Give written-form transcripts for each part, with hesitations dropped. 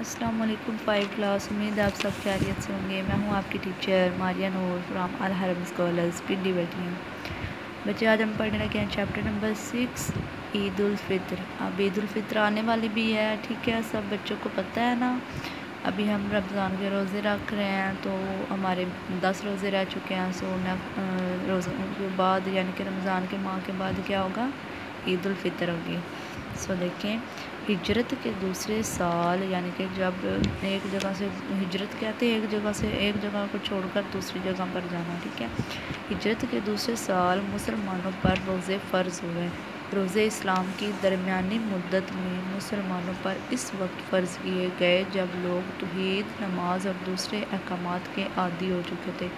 अस्सलाम वालेकुम 5 क्लास। उम्मीद है आप सब खैरियत से होंगे। मैं हूं आपकी टीचर मारिया नूर फ्राम अल हरम स्कॉलर्स पिंडी बटिया। बच्चे आज हम पढ़ने लगे हैं चैप्टर नंबर 6 ईद उल फित्र। अब ईद उल फित्र आने वाली भी है, ठीक है, सब बच्चों को पता है ना। अभी हम रमज़ान के रोज़े रख रहे हैं, तो हमारे 10 रोज़े रह चुके हैं। सो रोज़ों के बाद यानी कि रमज़ान के माह के बाद क्या होगा, ईद उल फित्र होगी। सो देखें, हिजरत के दूसरे साल यानी कि जब एक जगह से हिजरत कहते हैं, एक जगह को छोड़कर दूसरी जगह पर जाना, ठीक है। हिजरत के दूसरे साल मुसलमानों पर रोज़े फ़र्ज़ हुए। रोज़े इस्लाम की दरमियानी मुद्दत में मुसलमानों पर इस वक्त फ़र्ज़ किए गए जब लोग तौहीद, नमाज और दूसरे अहकामात के आदी हो चुके थे।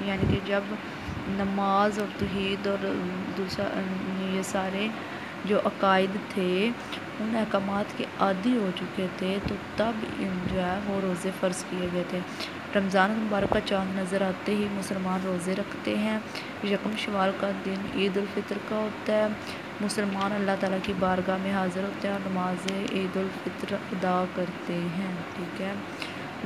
यानी कि जब नमाज और तौहीद और दूसरा ये सारे जो अकायद थे उन अहकामात के आदी हो चुके थे, तो तब जो है वो रोज़े फ़र्ज़ किए गए थे। रमज़ान मुबारक का चाँद नज़र आते ही मुसलमान रोज़े रखते हैं। यकम शवाल का दिन ईद उल फित्र का होता है। मुसलमान अल्लाह ताला की बारगाह में हाज़िर होते हैं और नमाज ईद उल फित्र अदा करते हैं, ठीक है।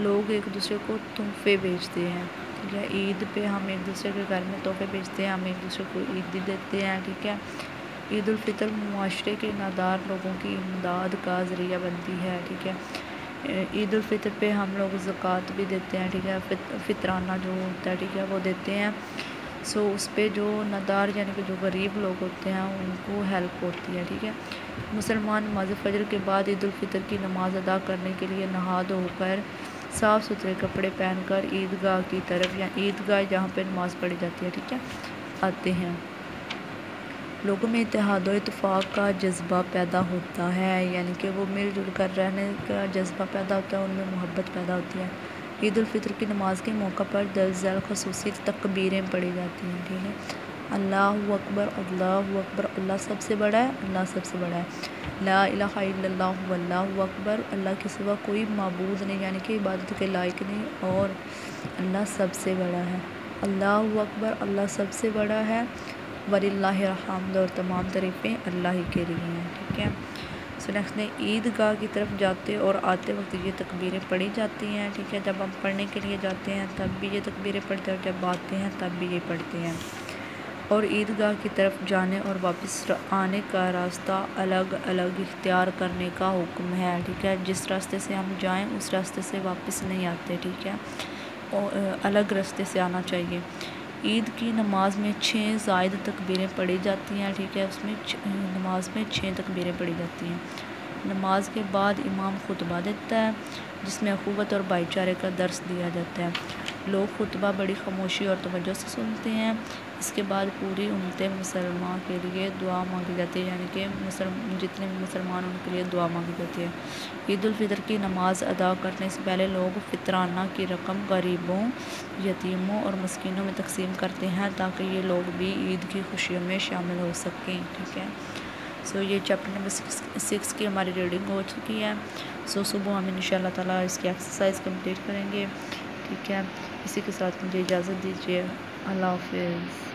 लोग एक दूसरे को तोहफ़े भेजते हैं, ठीक है। ईद पे हम एक दूसरे के घर में तोहफ़े भेजते हैं, हम एक दूसरे को ईद भी देते हैं, ठीक है। ईद उल फित्र मुआशरे के नादार लोगों की इमदाद का ज़रिया बनती है, ठीक है। ईद उल फित्र पे हम लोग ज़कात भी देते हैं, ठीक है। फितराना जो होता है, ठीक है, वो देते हैं। सो उस पर जो नादार यानी कि जो गरीब लोग होते हैं उनको हेल्प होती है, ठीक है। मुसलमान नमाज फ़जर के बाद ईद उल फित्र की नमाज़ अदा करने के लिए नहा धोकर साफ़ सुथरे कपड़े पहनकर ईदगाह की तरफ या ईदगाह जहाँ पर नमाज़ पढ़ी जाती है, ठीक है, आते हैं। लोगों में इत्तेहाद और इत्तेफाक का जज्बा पैदा होता है, यानी कि वो मिलजुल कर रहने का जज्बा पैदा होता है, उनमें मोहब्बत पैदा होती है। ईद उल फित्र की नमाज के मौका पर दर्जल खसूसी तकबीरें पढ़ी जाती हैं, ठीक है। अल्लाहु अकबर, अल्लाहु अकबर, अल्लाह सबसे बड़ा है, अल्लाह सबसे बड़ा है। ला इलाहा इल्लल्लाहु वल्लाहु अकबर, अल्लाह के सिवा कोई माबूद नहीं यानी कि इबादत के लायक नहीं और अल्लाह सबसे बड़ा है। अल्लाहु अकबर, अल्लाह सबसे बड़ा है। वलिल्लाहिल हम्द, और तमाम तारीफ़ें अल्लाह ही के लिए हैं, ठीक है। सो नेक्स्ट ने ईदगाह की तरफ जाते और आते वक्त ये तकबीरें पढ़ी जाती हैं, ठीक है। जब हम पढ़ने के लिए जाते हैं तब भी ये तकबीरें पढ़ते हैं और जब आते हैं तब भी ये पढ़ते हैं। और ईदगाह की तरफ जाने और वापस आने का रास्ता अलग अलग इख्तियार करने का हुक्म है, ठीक है। जिस रास्ते से हम जाएँ उस रास्ते से वापस नहीं आते, ठीक है, और अलग रास्ते से आना चाहिए। ईद की नमाज में 6 ज़ायद तकबीरें पढ़ी जाती हैं, ठीक है। उसमें नमाज में 6 तकबीरें पढ़ी जाती हैं। नमाज के बाद इमाम खुतबा देता है जिसमें अख़ुवत और भाईचारे का दर्स दिया जाता है। लोग खुतबा बड़ी खामोशी और तवज्जो से सुनते हैं। इसके बाद पूरी उम्मत मुसलमान के लिए दुआ मांगी जाती है, यानी कि जितने मुसलमान उनके लिए दुआ मांगी जाती है। ईद उल फित्र की नमाज अदा करने से पहले लोग फितराना की रकम गरीबों, यतीमों और मस्कीनों में तकसीम करते हैं ताकि ये लोग भी ईद की खुशियों में शामिल हो सकें, ठीक है। सो ये चैप्टर नंबर 6 की हमारी रीडिंग हो चुकी है। सो सुबह हम इंशाल्लाह ताला इसकी एक्सरसाइज कंप्लीट करेंगे, ठीक है। इसी के साथ मुझे इजाज़त दीजिए। अल्लाह हाफ़िज़।